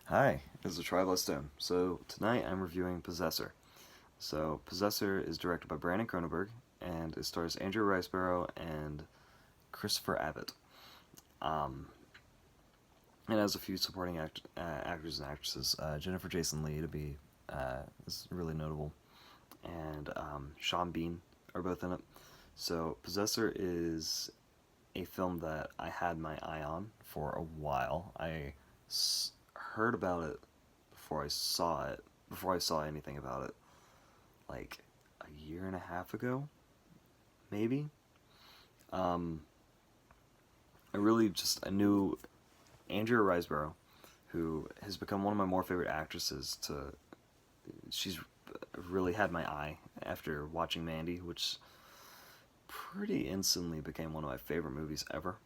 Hi, this is Tribal Stone. So tonight I'm reviewing Possessor. So Possessor is directed by Brandon Cronenberg and it stars Andrew Riceborough and Christopher Abbott. Um, it has a few supporting actors and actresses. Jennifer Jason Leigh to be is really notable, and Sean Bean are both in it. So Possessor is a film that I had my eye on for a while. Heard about it before I saw it, before I saw anything about it, like a year and a half ago, maybe. Um, I knew Andrea Riseborough, who has become one of my more favorite actresses. She's really had my eye after watching Mandy, which pretty instantly became one of my favorite movies ever.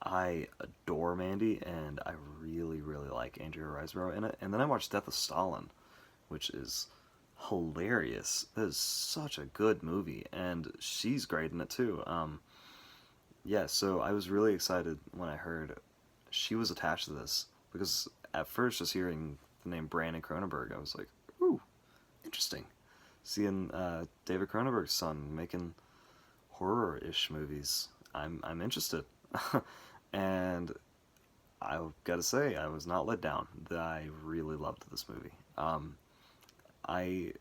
I adore Mandy, and I really, really like Andrea Riseborough in it. And then I watched Death of Stalin, which is hilarious. That is such a good movie, and she's great in it too. Yeah, so I was really excited when I heard she was attached to this because at first, just hearing the name Brandon Cronenberg, I was like, "Ooh, interesting." Seeing David Cronenberg's son making horror-ish movies, I'm interested, and I gotta say, I was not let down. I really loved this movie. I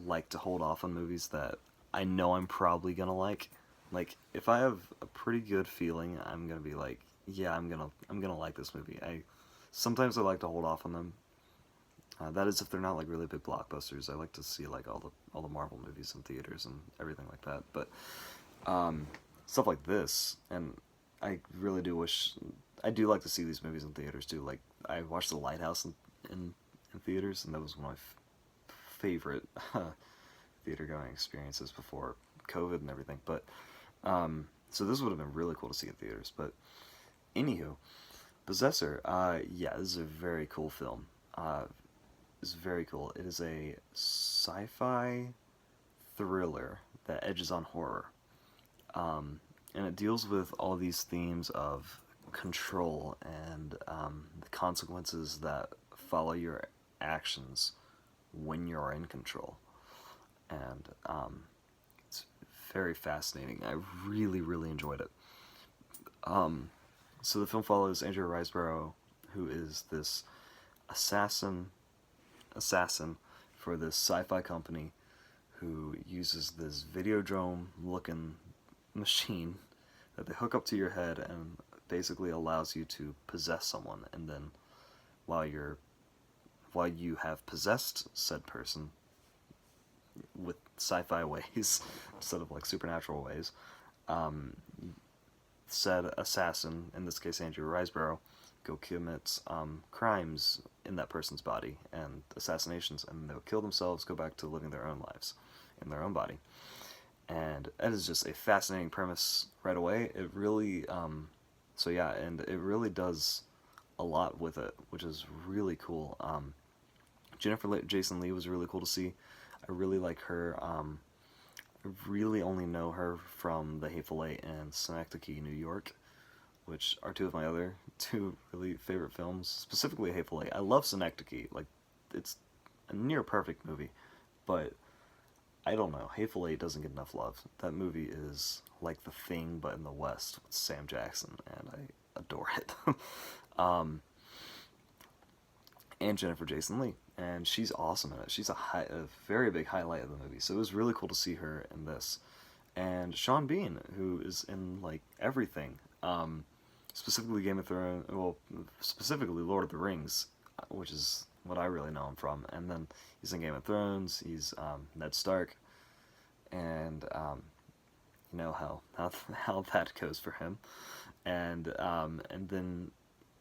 like to hold off on movies that I know I'm probably gonna like. Like if I have a pretty good feeling, I'm gonna be like, yeah, I'm gonna like this movie. I sometimes I like to hold off on them. That is if they're not like really big blockbusters. I like to see like all the Marvel movies in theaters and everything like that. But um, stuff like this, and I really do wish I do like to see these movies in theaters too. Like I watched The Lighthouse in theaters, and that was one of my favorite theater going experiences before COVID and everything. But so this would have been really cool to see in theaters. But anywho, Possessor, yeah, this is a very cool film. It's very cool. It is a sci-fi thriller that edges on horror, and it deals with all these themes of control and the consequences that follow your actions when you're in control. And it's very fascinating. I really, really enjoyed it. So the film follows Andrew Riseborough, who is this assassin assassin for this sci-fi company who uses this Videodrome looking machine that they hook up to your head and basically allows you to possess someone, and then while you're while you have possessed said person with sci-fi ways instead of like supernatural ways, um, said assassin, in this case Andrew Riseborough, go commit crimes in that person's body and assassinations, and they'll kill themselves, go back to living their own lives in their own body. And that is just a fascinating premise right away. It really, so yeah, and it really does a lot with it, which is really cool. Jennifer Jason Leigh was really cool to see. I really like her. I really only know her from The Hateful Eight and Synecdoche, New York, which are two of my other two really favorite films. Specifically, Hateful Eight. I love Synecdoche. Like, it's a near perfect movie, but I don't know. Hateful Eight doesn't get enough love. That movie is like The Thing, but in the West with Sam Jackson, and I adore it. um, and Jennifer Jason Leigh, and she's awesome in it. She's a very big highlight of the movie. So it was really cool to see her in this, and Sean Bean, who is in like everything, specifically Game of Thrones. Well, specifically Lord of the Rings, which is what I really know him from. And then he's in Game of Thrones. He's Ned Stark, and you know how that goes for him. And then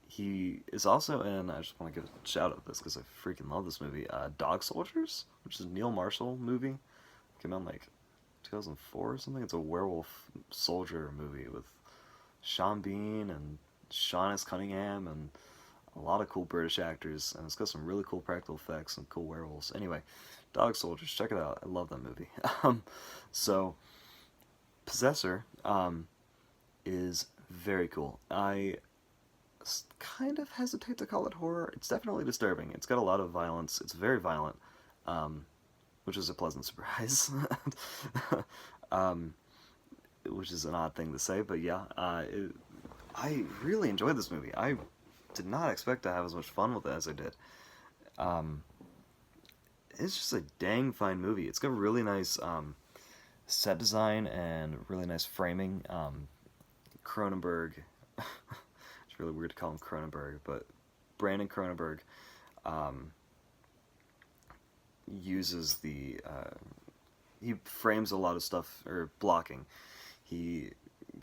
he is also in. I just want to give a shout out to this because I freaking love this movie. Dog Soldiers, which is a Neil Marshall movie, came out in like 2004 or something. It's a werewolf soldier movie with Sean Bean and Sean S. Cunningham and a lot of cool British actors, and it's got some really cool practical effects and cool werewolves. Anyway, Dog Soldiers, check it out. I love that movie. So Possessor is very cool. I kind of hesitate to call it horror. It's definitely disturbing. It's got a lot of violence. It's very violent, um, which is a pleasant surprise. um, which is an odd thing to say, but yeah, I really enjoyed this movie. I did not expect to have as much fun with it as I did. Um, it's just a dang fine movie. It's got really nice set design and really nice framing. Cronenberg, it's really weird to call him Cronenberg, but Brandon Cronenberg um, uses he frames a lot of stuff, or blocking. He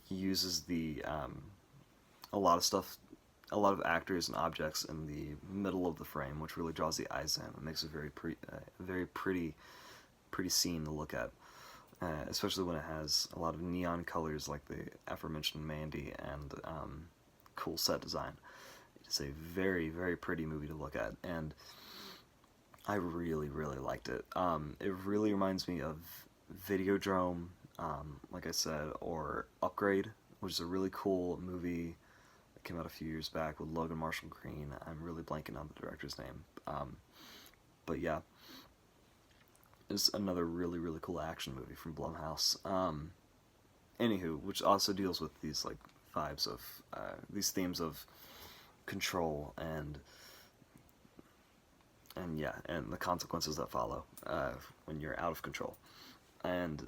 he uses a lot of stuff, a lot of actors and objects in the middle of the frame, which really draws the eyes in. It makes a very pretty scene to look at, especially when it has a lot of neon colors like the aforementioned Mandy and cool set design. It's a very pretty movie to look at, and I really liked it. It really reminds me of Videodrome, like I said, or Upgrade, which is a really cool movie that came out a few years back with Logan Marshall Green. I'm really blanking on the director's name. But yeah, it's another really cool action movie from Blumhouse. Anywho, which also deals with these like vibes of these themes of control and yeah, and the consequences that follow when you're out of control. And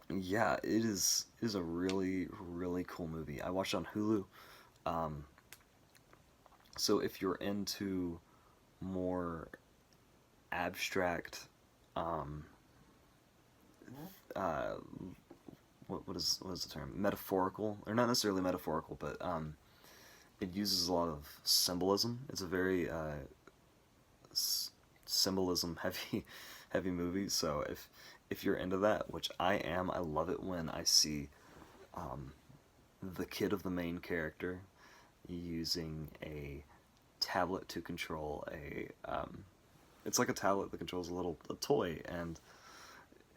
yeah, it is a really cool movie. I watched it on Hulu. Um, so if you're into more abstract, um, uh, what is the term? Metaphorical, or not necessarily metaphorical, but it uses a lot of symbolism. It's a very symbolism heavy heavy movie. So if you're into that, which I am, I love it when I see um, the kid of the main character using a tablet to control it's like a tablet that controls a toy, and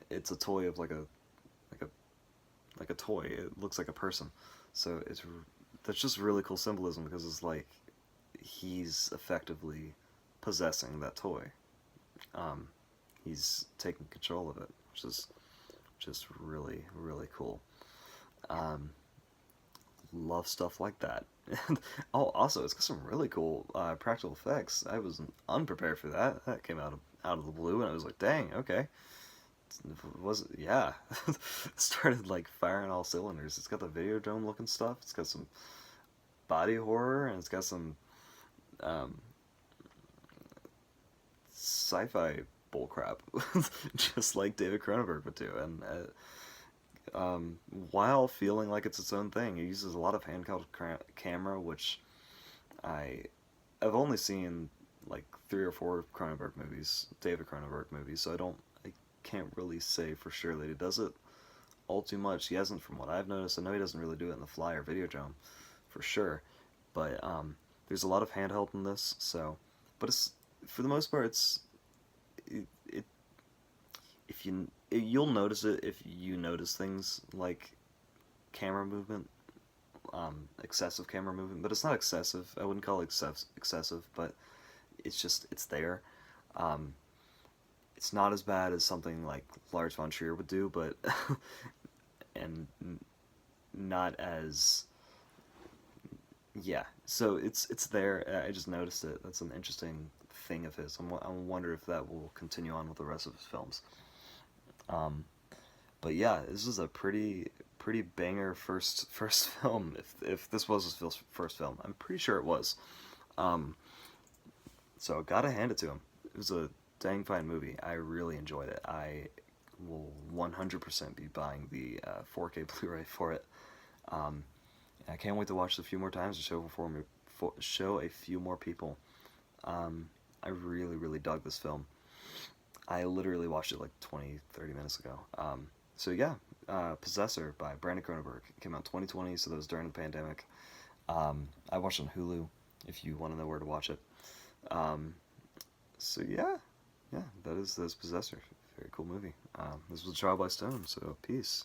it's a toy of like a like a toy. It looks like a person. So that's just really cool symbolism, because it's like he's effectively possessing that toy. Um, he's taking control of it, which is just really cool. Um, love stuff like that. And oh, also, it's got some really cool practical effects. I was unprepared for that. That came out of the blue, and I was like, dang, okay. Was yeah. Started like firing all cylinders. It's got the Videodrome looking stuff. It's got some body horror, and it's got some um, sci-fi bullcrap, just like David Cronenberg would do, and while feeling like it's its own thing. It uses a lot of handheld camera, which I I've only seen like 3 or 4 Cronenberg movies, David Cronenberg movies, so I can't really say for sure that he does it all too much. He hasn't, from what I've noticed. I know he doesn't really do it in The Fly or Videodrome, for sure, but there's a lot of handheld in this. So, but it's, for the most part, it if you'll notice it if you notice things like camera movement, excessive camera movement, but it's not excessive. I wouldn't call it excessive, but it's there. Um, it's not as bad as something like Lars von Trier would do, but and not as, yeah. So it's there. I just noticed it. That's an interesting thing of his. I wonder if that will continue on with the rest of his films. Um, but yeah, this is a pretty banger first film. If this was his first film, I'm pretty sure it was. Um, so gotta hand it to him. It was a dang fine movie. I really enjoyed it. I will 100% be buying the 4K Blu-ray for it. Um, I can't wait to watch it a few more times to show a few more people. I really dug this film. I literally watched it like 20-30 minutes ago. So yeah, Possessor by Brandon Cronenberg. It came out 2020, so that was during the pandemic. I watched it on Hulu, if you want to know where to watch it. Um, so yeah, that is Possessor. Very cool movie. This was a trial by Stone, so peace.